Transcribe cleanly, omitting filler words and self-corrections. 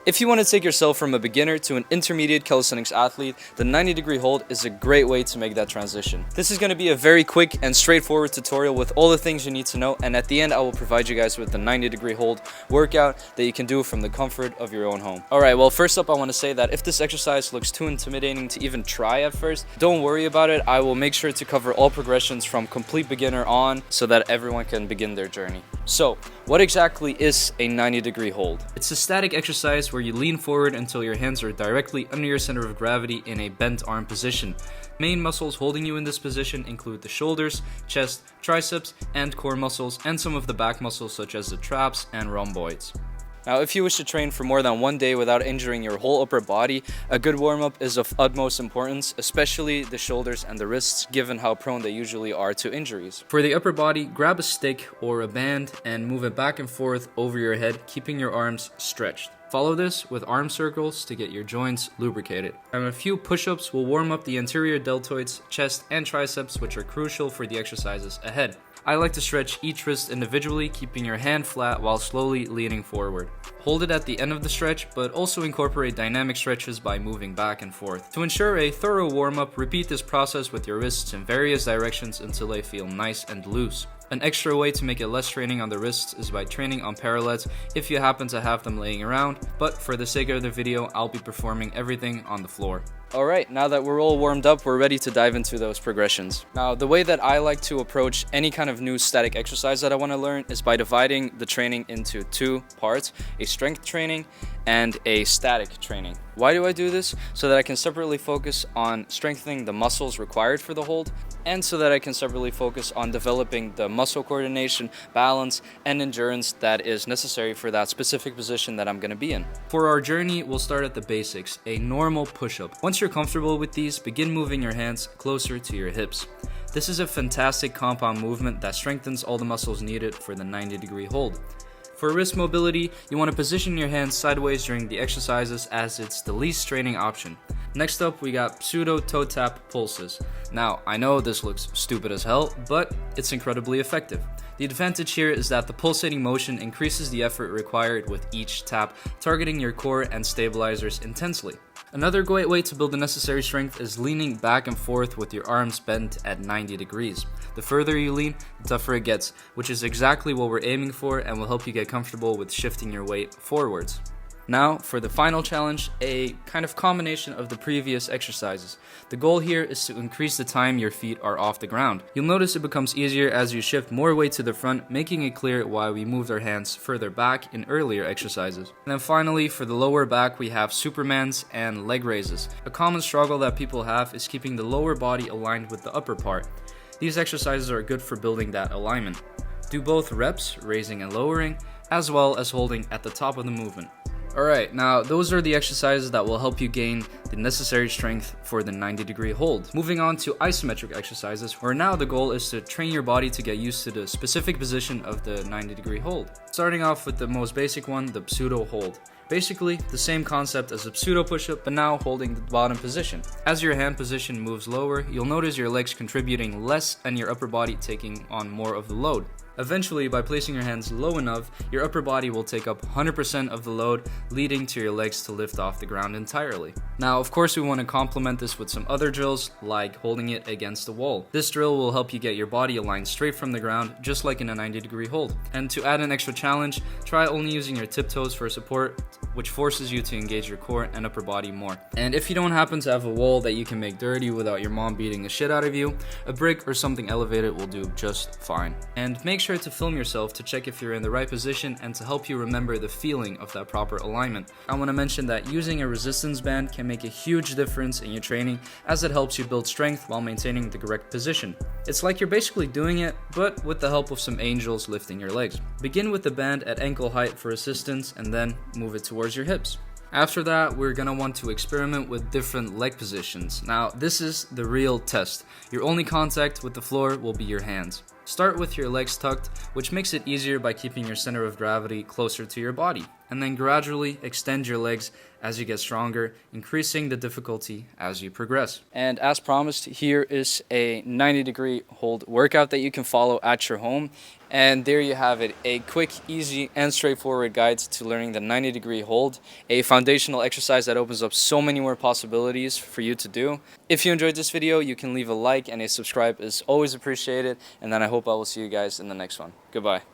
If you want to take yourself from a beginner to an intermediate calisthenics athlete, the 90-degree hold is a great way to make that transition. This is going to be a very quick and straightforward tutorial with all the things you need to know, and at the end I will provide you guys with the 90-degree hold workout that you can do from the comfort of your own home. Alright, well first up I want to say that if this exercise looks too intimidating to even try at first, don't worry about it. I will make sure to cover all progressions from complete beginner on so that everyone can begin their journey. So, what exactly is a 90-degree hold? It's a static exercise where you lean forward until your hands are directly under your center of gravity in a bent arm position. Main muscles holding you in this position include the shoulders, chest, triceps, and core muscles, and some of the back muscles such as the traps and rhomboids. Now, if you wish to train for more than one day without injuring your whole upper body, a good warm-up is of utmost importance, especially the shoulders and the wrists, given how prone they usually are to injuries. For the upper body, grab a stick or a band and move it back and forth over your head, keeping your arms stretched. Follow this with arm circles to get your joints lubricated. And a few push-ups will warm up the anterior deltoids, chest, and triceps, which are crucial for the exercises ahead. I like to stretch each wrist individually, keeping your hand flat while slowly leaning forward. Hold it at the end of the stretch, but also incorporate dynamic stretches by moving back and forth. To ensure a thorough warm-up, repeat this process with your wrists in various directions until they feel nice and loose. An extra way to make it less training on the wrists is by training on parallettes if you happen to have them laying around, but for the sake of the video, I'll be performing everything on the floor. Alright, now that we're all warmed up, we're ready to dive into those progressions. Now, the way that I like to approach any kind of new static exercise that I want to learn is by dividing the training into two parts, a strength training and a static training. Why do I do this? So that I can separately focus on strengthening the muscles required for the hold, and so that I can separately focus on developing the muscle coordination, balance, and endurance that is necessary for that specific position that I'm going to be in. For our journey, we'll start at the basics, a normal push-up. Once you're comfortable with these, begin moving your hands closer to your hips. This is a fantastic compound movement that strengthens all the muscles needed for the 90-degree hold. For wrist mobility, you want to position your hands sideways during the exercises as it's the least straining option. Next up, we got pseudo toe tap pulses. Now, I know this looks stupid as hell, but it's incredibly effective. The advantage here is that the pulsating motion increases the effort required with each tap, targeting your core and stabilizers intensely. Another great way to build the necessary strength is leaning back and forth with your arms bent at 90 degrees. The further you lean, the tougher it gets, which is exactly what we're aiming for and will help you get comfortable with shifting your weight forwards. Now, for the final challenge, a kind of combination of the previous exercises. The goal here is to increase the time your feet are off the ground. You'll notice it becomes easier as you shift more weight to the front, making it clear why we moved our hands further back in earlier exercises. And then finally, for the lower back, we have Supermans and leg raises. A common struggle that people have is keeping the lower body aligned with the upper part. These exercises are good for building that alignment. Do both reps, raising and lowering, as well as holding at the top of the movement. Alright, now those are the exercises that will help you gain the necessary strength for the 90-degree hold. Moving on to isometric exercises, where now the goal is to train your body to get used to the specific position of the 90-degree hold. Starting off with the most basic one, the pseudo hold. Basically, the same concept as a pseudo push-up, but now holding the bottom position. As your hand position moves lower, you'll notice your legs contributing less and your upper body taking on more of the load. Eventually, by placing your hands low enough, your upper body will take up 100% of the load, leading to your legs to lift off the ground entirely. Now, of course, we want to complement this with some other drills, like holding it against the wall. This drill will help you get your body aligned straight from the ground, just like in a 90-degree hold. And to add an extra challenge, try only using your tiptoes for support, which forces you to engage your core and upper body more. And if you don't happen to have a wall that you can make dirty without your mom beating the shit out of you, a brick or something elevated will do just fine. And make sure to film yourself to check if you're in the right position and to help you remember the feeling of that proper alignment. I want to mention that using a resistance band can make a huge difference in your training, as it helps you build strength while maintaining the correct position. It's like you're basically doing it, but with the help of some angels lifting your legs. Begin with the band at ankle height for assistance and then move it towards your hips. After that, we're gonna want to experiment with different leg positions. Now, this is the real test. Your only contact with the floor will be your hands. Start with your legs tucked, which makes it easier by keeping your center of gravity closer to your body. and then gradually extend your legs as you get stronger, increasing the difficulty as you progress. And as promised, here is a 90-degree hold workout that you can follow at your home. And there you have it, a quick, easy, and straightforward guide to learning the 90-degree hold, a foundational exercise that opens up so many more possibilities for you to do. If you enjoyed this video, you can leave a like, and a subscribe is always appreciated. And then I hope I will see you guys in the next one. Goodbye.